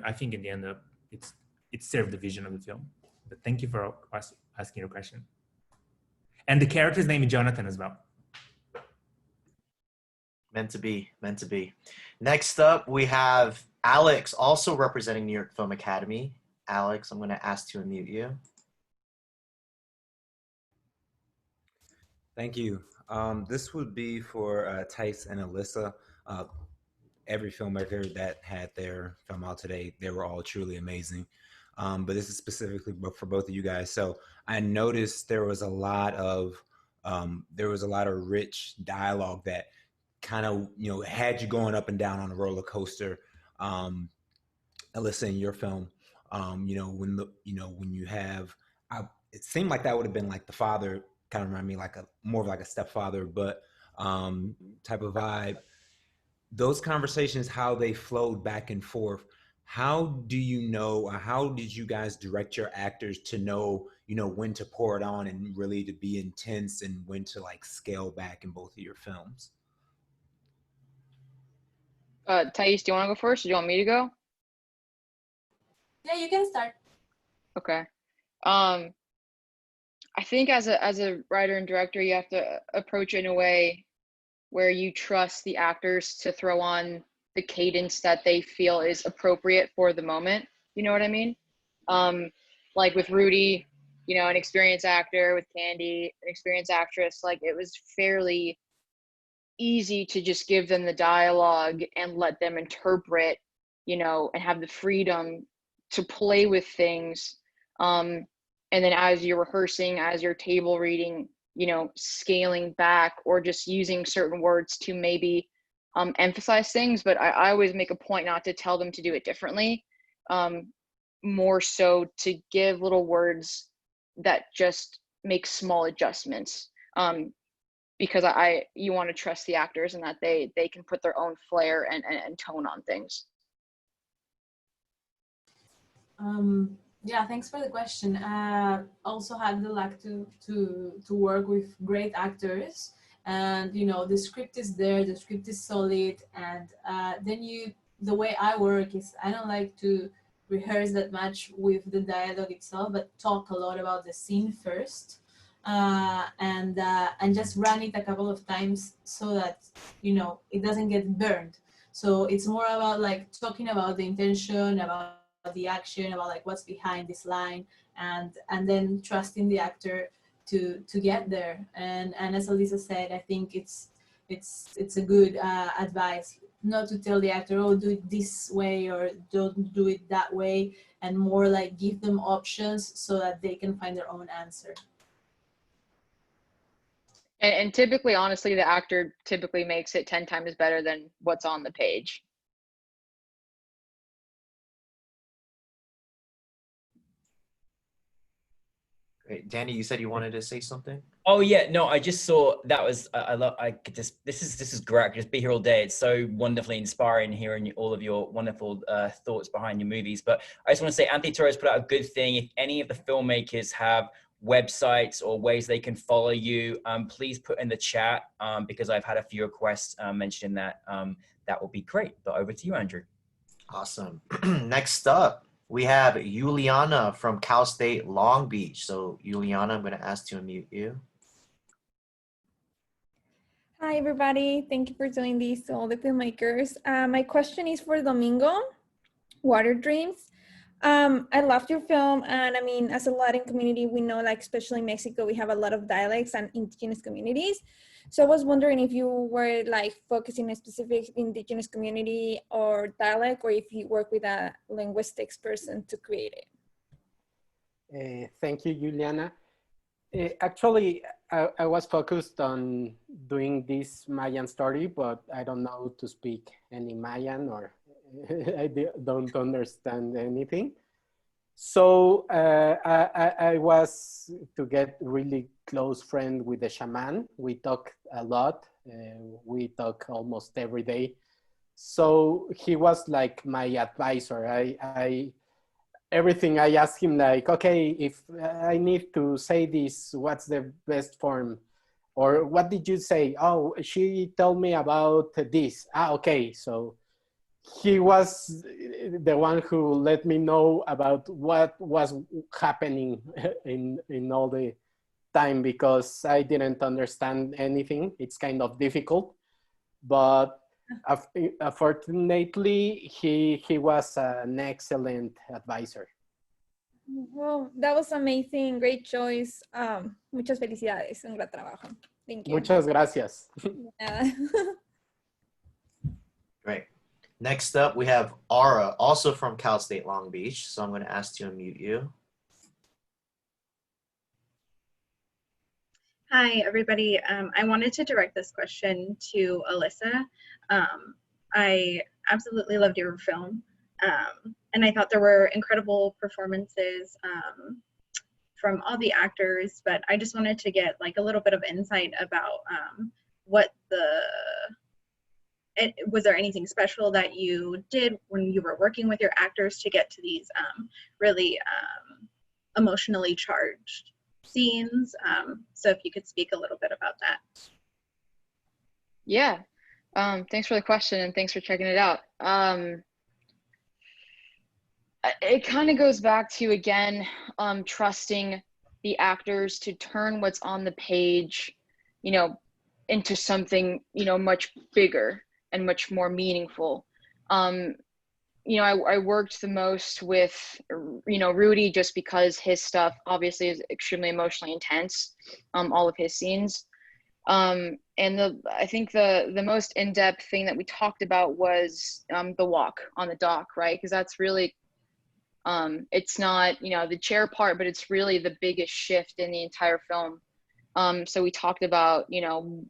I think in the end it served the vision of the film. But thank you for asking your question. And the character's name is Jonathan as well. Meant to be. Next up, we have Alex, also representing New York Film Academy. Alex, I'm going to ask to unmute you. Thank you. This would be for Tice and Alyssa. Every filmmaker that had their film out today, they were all truly amazing. But this is specifically for both of you guys. So I noticed there was a lot of rich dialogue that kind of had you going up and down on a roller coaster. Alyssa, in your film, when you have, it seemed like that would have been like the father, kind of remind me like more of like a stepfather, but type of vibe. Those conversations, how they flowed back and forth. How do you know, or how did you guys direct your actors to know, when to pour it on and really to be intense, and when to like scale back in both of your films? Thais, do you want to go first, or do you want me to go? Yeah, you can start. Okay. I think as a writer and director, you have to approach it in a way where you trust the actors to throw on the cadence that they feel is appropriate for the moment. You know what I mean? Like with Rudy, an experienced actor, with Candy, an experienced actress, like it was fairly easy to just give them the dialogue and let them interpret, and have the freedom to play with things. And then as you're rehearsing, as you're table reading, scaling back, or just using certain words to maybe emphasize things. But I always make a point not to tell them to do it differently, more so to give little words that just make small adjustments, because you want to trust the actors, and that they can put their own flair and tone on things. Yeah, thanks for the question. Also had the luck to work with great actors, and the script is there, the script is solid, and then the way I work is I don't like to rehearse that much with the dialogue itself, but talk a lot about the scene first, and just run it a couple of times so that it doesn't get burned. So it's more about like talking about the intention, about the action, about like what's behind this line, and then trusting the actor to get there. And as Alyssa said, I think it's a good advice not to tell the actor, oh, do it this way or don't do it that way, and more like give them options so that they can find their own answer. And typically, honestly, the actor typically makes it 10 times better than what's on the page. Great. Danny, you said you wanted to say something? Oh yeah, no, I just saw that was I love I could just this is great. I could just be here all day. It's so wonderfully inspiring hearing all of your wonderful thoughts behind your movies. But I just want to say Anthony Torres put out a good thing. If any of the filmmakers have websites or ways they can follow you, please put in the chat because I've had a few requests mentioning that. That will be great. But over to you, Andrew. Awesome. Next up, we have Juliana from Cal State Long Beach. So Juliana, I'm going to ask to unmute you. Hi, everybody. Thank you for doing this to all the filmmakers. My question is for Domingo, Water Dreams. I loved your film. And I mean, as a Latin community, we know, like, especially in Mexico, we have a lot of dialects and indigenous communities. So I was wondering if you were like focusing on a specific indigenous community or dialect, or if you work with a linguistics person to create it. Thank you, Juliana. Actually, I was focused on doing this Mayan story, but I don't know to speak any Mayan, or I don't understand anything. So I was to get really close friend with the shaman. We talk a lot. We talk almost every day. So he was like my advisor. Everything I asked him, like, okay, if I need to say this, what's the best form? Or what did you say? Oh, she told me about this. Okay. So he was the one who let me know about what was happening in all the time, because I didn't understand anything. It's kind of difficult, but fortunately, he was an excellent advisor. Well, that was amazing. Great choice. Muchas felicidades. Un gran trabajo. Thank you. Muchas gracias. Great. Next up, we have Aura, also from Cal State Long Beach. So I'm going to ask to unmute you. Hi, everybody. I wanted to direct this question to Alyssa. I absolutely loved your film. And I thought there were incredible performances from all the actors, but I just wanted to get like a little bit of insight about was there anything special that you did when you were working with your actors to get to these really emotionally charged scenes? So if you could speak a little bit about that. Yeah. Thanks for the question and thanks for checking it out. It kind of goes back to, again, trusting the actors to turn what's on the page, into something, much bigger and much more meaningful. I worked the most with, Rudy, just because his stuff obviously is extremely emotionally intense, all of his scenes. And I think the most in-depth thing that we talked about was the walk on the dock, right? Because that's really, it's not, the chair part, but it's really the biggest shift in the entire film. So we talked about,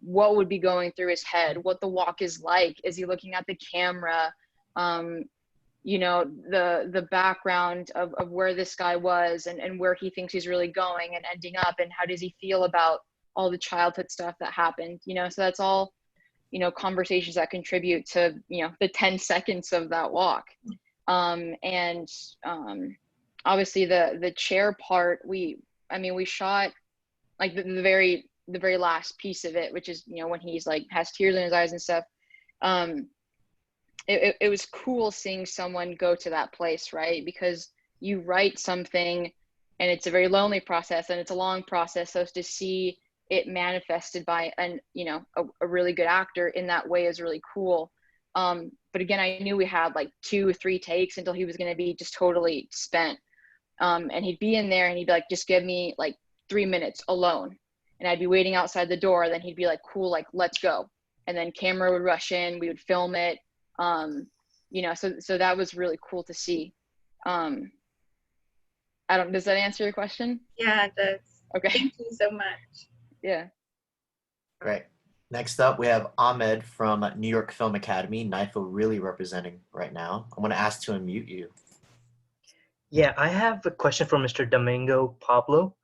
what would be going through his head, what the walk is like. Is he looking at the camera? The background of where this guy was and where he thinks he's really going and ending up, and how does he feel about all the childhood stuff that happened, so that's all, conversations that contribute to, the 10 seconds of that walk. Obviously the chair part, we shot like the very last piece of it, which is, when he's like has tears in his eyes and stuff. It was cool seeing someone go to that place, right? Because you write something and it's a very lonely process and it's a long process. So to see it manifested by a really good actor in that way is really cool. But again, I knew we had like 2 or 3 takes until he was going to be just totally spent. And he'd be in there and he'd be like, just give me like 3 minutes alone. And I'd be waiting outside the door. Then he'd be like, cool, like, let's go. And then camera would rush in, we would film it. So that was really cool to see. Does that answer your question? Yeah, it does. Okay. Thank you so much. Yeah. Great. Next up, we have Ahmed from New York Film Academy. NYFIL really representing right now. I'm going to ask to unmute you. Yeah, I have a question for Mr. Domingo Pablo.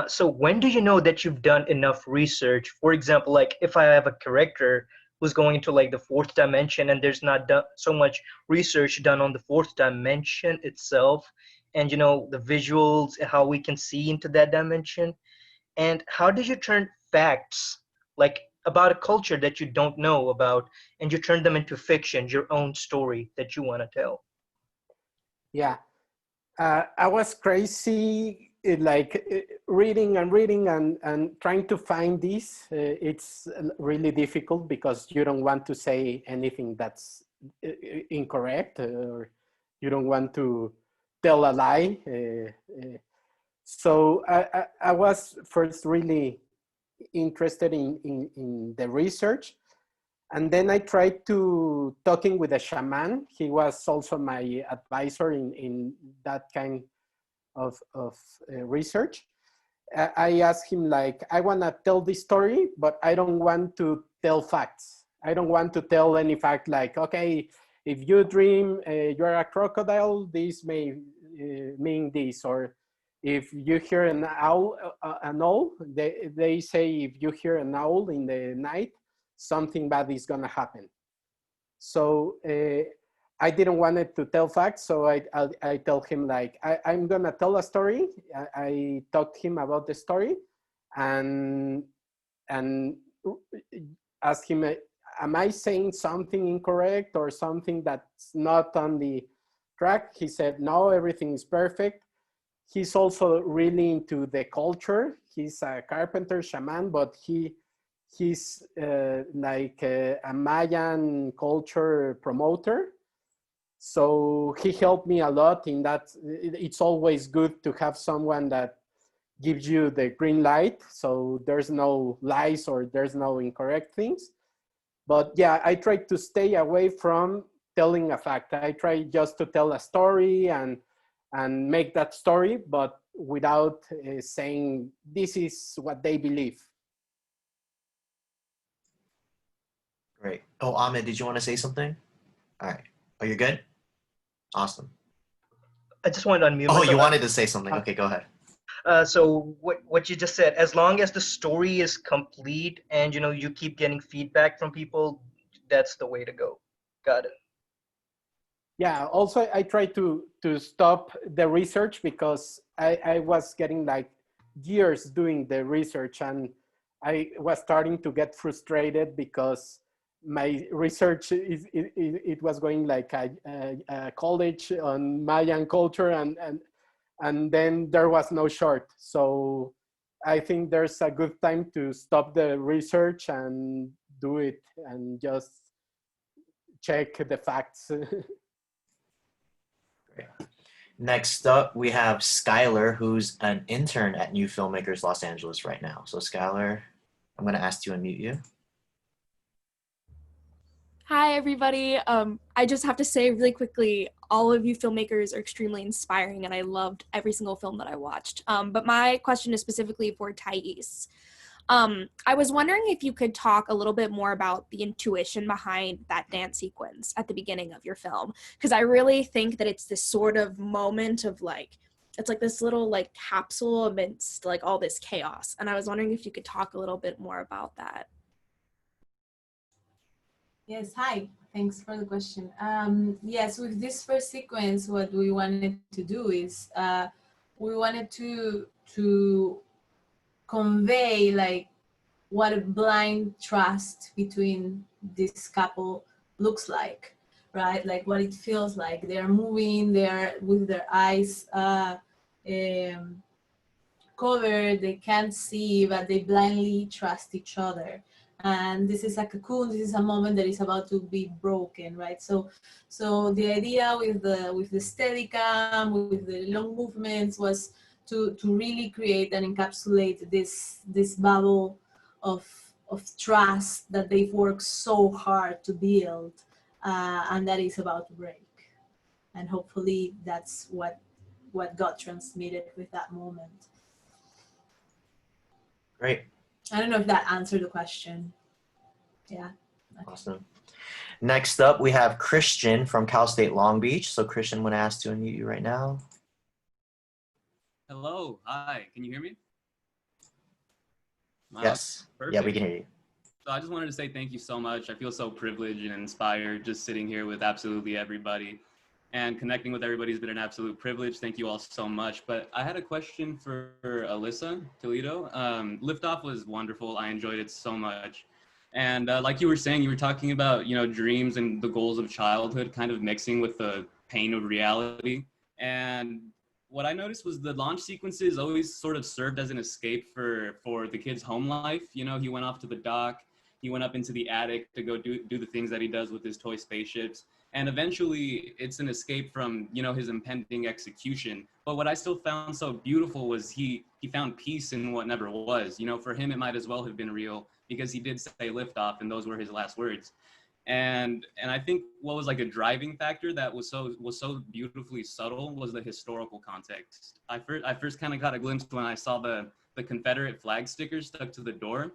So when do you know that you've done enough research? For example, like if I have a character who's going into like the fourth dimension and there's not so much research done on the fourth dimension itself, and you know the visuals and how we can see into that dimension, and how did you turn facts like about a culture that you don't know about and you turn them into fiction, your own story that you want to tell? Yeah, I was crazy, reading and reading and trying to find this. It's really difficult because you don't want to say anything that's incorrect, or you don't want to tell a lie. So I was first really interested in the research. And then I tried to talking with a shaman. He was also my advisor in that kind of research. I asked him like, I want to tell this story, but I don't want to tell facts. I don't want to tell any fact like, okay, if you dream you're a crocodile, this may mean this, or if you hear an owl, they say if you hear an owl in the night, something bad is gonna happen. So I didn't want it to tell facts, so I tell him like, I'm gonna tell a story. I talked to him about the story and ask him, am I saying something incorrect or something that's not on the track? He said, no, everything is perfect. He's also really into the culture. He's a carpenter shaman, but he's like a Mayan culture promoter. So he helped me a lot in that. It's always good to have someone that gives you the green light, so there's no lies or there's no incorrect things. But yeah, I try to stay away from telling a fact. I try just to tell a story and make that story, but without saying this is what they believe. Great. Oh, Ahmed, did you want to say something? All right. Oh, you're good? Awesome. I just wanted to unmute myself. myself. You wanted to say something. Okay, go ahead. So what you just said, as long as the story is complete and you know you keep getting feedback from people, that's the way to go. Got it. Yeah, also I try to stop the research because I was getting like years doing the research, and I was starting to get frustrated because my research it was going like a college on Mayan culture, and then there was no short. So I think there's a good time to stop the research and do it and just check the facts. Next up, we have Skylar, who's an intern at New Filmmakers Los Angeles right now. So Skylar, I'm going to ask you to unmute you. Hi, everybody. I just have to say really quickly, all of you filmmakers are extremely inspiring, and I loved every single film that I watched. But my question is specifically for Thais. I was wondering if you could talk a little bit more about the intuition behind that dance sequence at the beginning of your film, because I really think that it's this sort of moment of like, it's like this little like capsule amidst like all this chaos. And I was wondering if you could talk a little bit more about that. Yes, hi. Thanks for the question. Yes, with this first sequence, what we wanted to do is we wanted to convey like what a blind trust between this couple looks like, right? Like what it feels like. They're moving, they're with their eyes covered, they can't see, but they blindly trust each other. And this is a cocoon, this is a moment that is about to be broken, right? So the idea with the Steadicam, with the long movements was to really create and encapsulate this bubble of trust that they've worked so hard to build, and that is about to break. And hopefully that's what got transmitted with that moment. Great. I don't know if that answered the question. Yeah. Okay. Awesome. Next up, we have Christian from Cal State Long Beach. So Christian, I'm going to ask to unmute you right now. Hello. Hi. Can you hear me? Yes. Yeah, we can hear you. So I just wanted to say thank you so much. I feel so privileged and inspired just sitting here with absolutely everybody, and connecting with everybody has been an absolute privilege. Thank you all so much. But I had a question for Alyssa Toledo. Liftoff was wonderful. I enjoyed it so much. And like you were saying, you were talking about, dreams and the goals of childhood kind of mixing with the pain of reality. And what I noticed was the launch sequences always sort of served as an escape for the kid's home life. He went off to the dock, he went up into the attic to go do the things that he does with his toy spaceships. And eventually it's an escape from, his impending execution. But what I still found so beautiful was he found peace in what never was. For him, it might as well have been real because he did say liftoff and those were his last words. And I think what was like a driving factor that was so beautifully subtle was the historical context. I first kind of got a glimpse when I saw the Confederate flag sticker stuck to the door.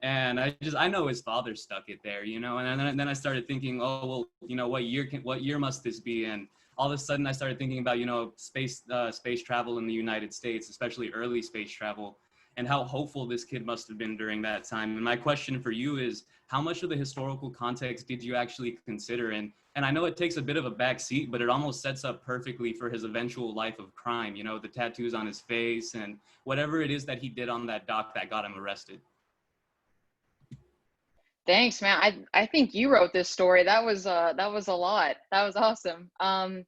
And I know his father stuck it there, and then I started thinking, oh, well, what year must this be? And all of a sudden I started thinking about, space travel in the United States, especially early space travel, and how hopeful this kid must have been during that time. And my question for you is, how much of the historical context did you actually consider? And I know it takes a bit of a back seat, but it almost sets up perfectly for his eventual life of crime, the tattoos on his face and whatever it is that he did on that dock that got him arrested. Thanks, man. I think you wrote this story. That was a lot. That was awesome. I'm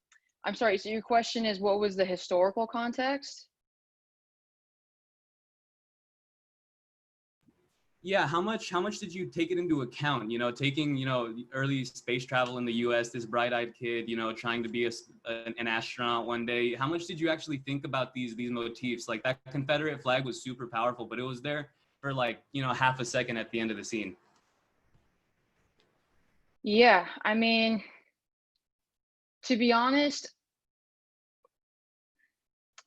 sorry. So your question is, what was the historical context? Yeah, how much did you take it into account? Taking early space travel in the U.S. This bright-eyed kid, trying to be an astronaut one day. How much did you actually think about these motifs? Like that Confederate flag was super powerful, but it was there for half a second at the end of the scene. Yeah, I mean, to be honest,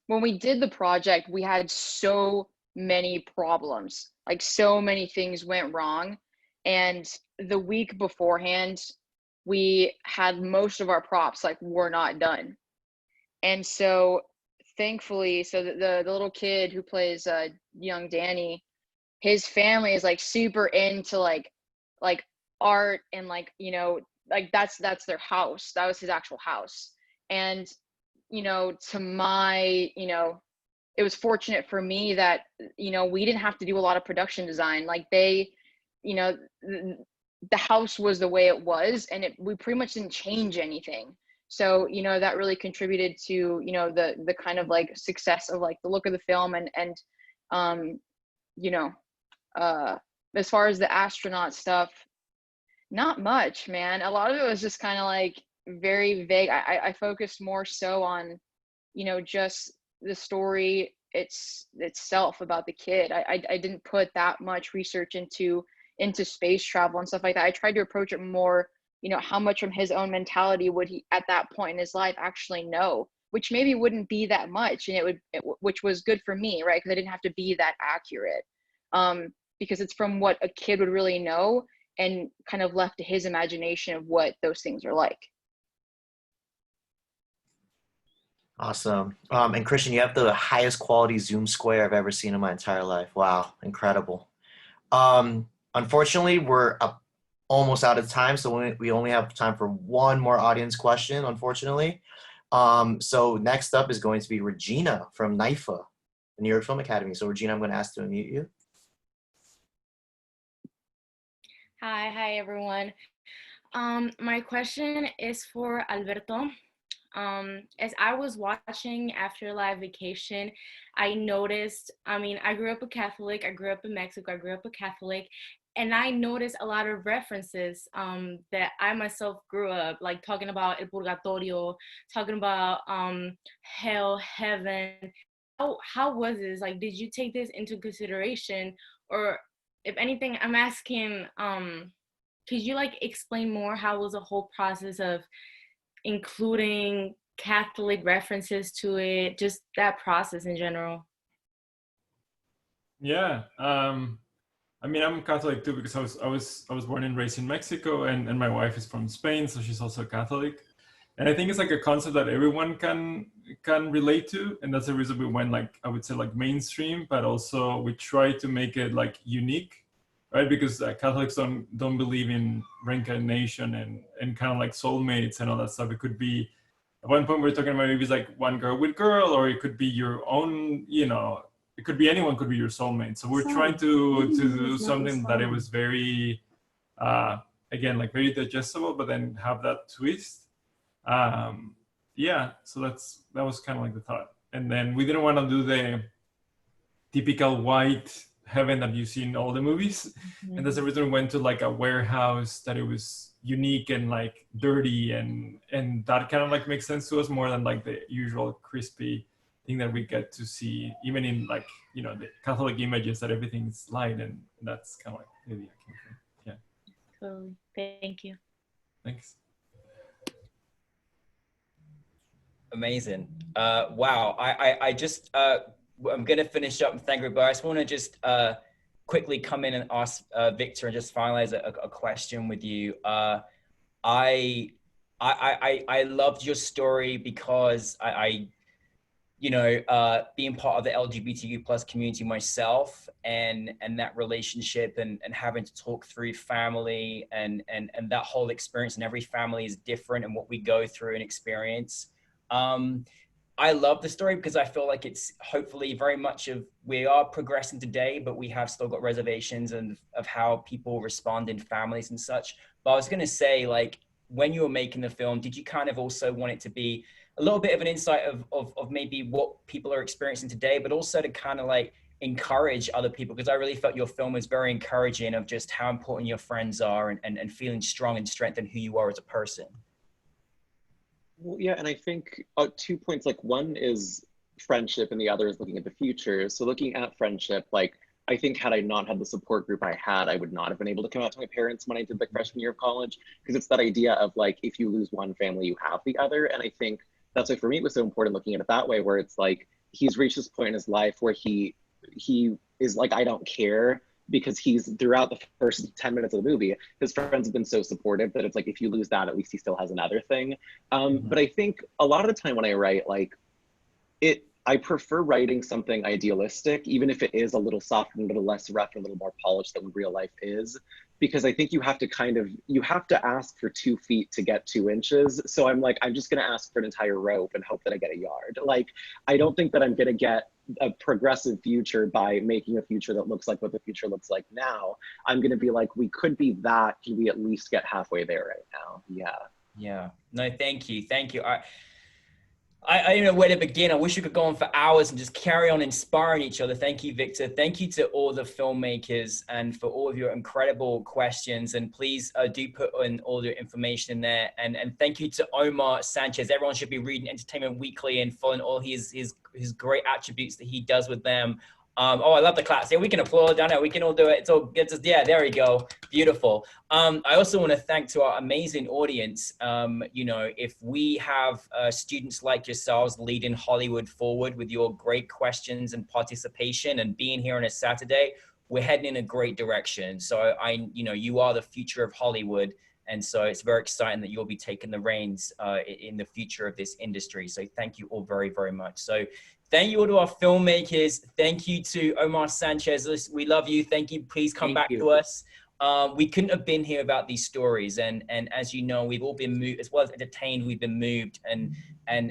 when we did the project, we had so many problems, like so many things went wrong. And the week beforehand, we had most of our props were not done. And so thankfully, so the little kid who plays young Danny, his family is super into like art and that's their house. That was his actual house. And to my it was fortunate for me that we didn't have to do a lot of production design. They the house was the way it was, and we pretty much didn't change anything. So that really contributed to the kind of success of the look of the film. And as far as the astronaut stuff, not much, man. A lot of it was just kind of very vague. I focused more so on, just the story itself about the kid. I didn't put that much research into space travel and stuff like that. I tried to approach it more, how much from his own mentality would he at that point in his life actually know, which maybe wouldn't be that much, and which was good for me, right? Because I didn't have to be that accurate, because it's from what a kid would really know, and kind of left to his imagination of what those things are like. Awesome. And Christian, you have the highest quality zoom square I've ever seen in my entire life. Wow, incredible. Unfortunately, we're almost out of time, so we only have time for one more audience question, unfortunately. So next up is going to be Regina from NYFA, the New York Film Academy. So Regina, I'm going to ask to unmute you. Hi everyone. My question is for Alberto. As I was watching Afterlife Vacation, I noticed, I grew up a Catholic, I grew up in Mexico, I grew up a Catholic, and I noticed a lot of references that I myself grew up, talking about El Purgatorio, talking about hell, heaven. How was this? Did you take this into consideration? Or if anything, I'm asking, could you explain more how was the whole process of including Catholic references to it, just that process in general? Yeah, I'm Catholic too, because I was born and raised in Mexico, and my wife is from Spain, so she's also Catholic. And I think it's like a concept that everyone can relate to, and that's the reason we went like, I would say like mainstream, but also we try to make it like unique, right? Because Catholics don't believe in reincarnation and kind of like soulmates and all that stuff. It could be, at one point we were talking about maybe it's like one girl with girl, or it could be your own, you know, it could be anyone could be your soulmate. So we're trying to do something that it was very, again, like very digestible, but then have that twist. Yeah, so that was kind of like the thought. And then we didn't want to do the typical white heaven that you see in all the movies. And that's the reason we went to like a warehouse that it was unique and like dirty, and that kind of like makes sense to us more than like the usual crispy thing that we get to see even in like, you know, the Catholic images that everything's light, and that's kind of like the idea came from. Yeah. Totally. Thank you. Thanks. Amazing. Wow. I just, I'm going to finish up and thank you, but I just want to just quickly come in and ask Victor and just finalize a question with you. I loved your story because you know, being part of the LGBTQ plus community myself, and that relationship and having to talk through family and that whole experience, and every family is different and what we go through and experience. I love the story because I feel like it's hopefully very much of, we are progressing today, but we have still got reservations and of how people respond in families and such. But I was going to say, like, when you were making the film, did you kind of also want it to be a little bit of an insight of maybe what people are experiencing today, but also to kind of like encourage other people? Because I really felt your film was very encouraging of just how important your friends are and feeling strong and strengthen who you are as a person. Well, yeah, and I think 2 points, like one is friendship and the other is looking at the future. So looking at friendship, like I think had I not had the support group I had, I would not have been able to come out to my parents when I did like freshman year of college, because it's that idea of like, if you lose one family, you have the other. And I think that's why for me it was so important looking at it that way, where it's like, he's reached this point in his life where he is like, I don't care, because he's throughout the first 10 minutes of the movie, his friends have been so supportive that it's like, if you lose that, at least he still has another thing. But I think a lot of the time when I write, like I prefer writing something idealistic, even if it is a little softer, a little less rough, a little more polished than real life is, because I think you have to ask for 2 feet to get 2 inches. So I'm like, I'm just gonna ask for an entire rope and hope that I get a yard. Like, I don't think that I'm gonna get a progressive future by making a future that looks like what the future looks like now. I'm gonna be like, we could be that, can we at least get halfway there right now? Yeah. No, thank you. I don't know where to begin. I wish we could go on for hours and just carry on inspiring each other. Thank you, Victor. Thank you to all the filmmakers and for all of your incredible questions. And please do put in all your information in there. And thank you to Omar Sanchez. Everyone should be reading Entertainment Weekly and following all his great attributes that he does with them. Oh, I love the claps. Yeah, we can applaud. I know we can all do it. It's all good. Yeah, there we go. Beautiful. I also want to thank to our amazing audience. You know, if we have students like yourselves leading Hollywood forward with your great questions and participation and being here on a Saturday, we're heading in a great direction. So you know, you are the future of Hollywood. And so it's very exciting that you'll be taking the reins in the future of this industry. So thank you all very, very much. So thank you all to our filmmakers. Thank you to Omar Sanchez. We love you. Thank you. Please come back to us. We couldn't have been here without these stories. And as you know, we've all been moved, as well as entertained, we've been moved and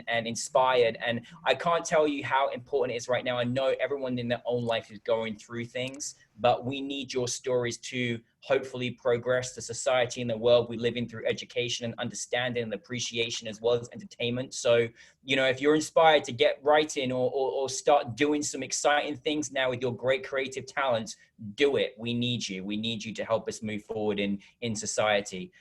inspired. And I can't tell you how important it is right now. I know everyone in their own life is going through things, but we need your stories to hopefully progress the society and the world we live in through education and understanding and appreciation, as well as entertainment. So, you know, if you're inspired to get writing or start doing some exciting things now with your great creative talents, do it. We need you. We need you to help us move forward in society.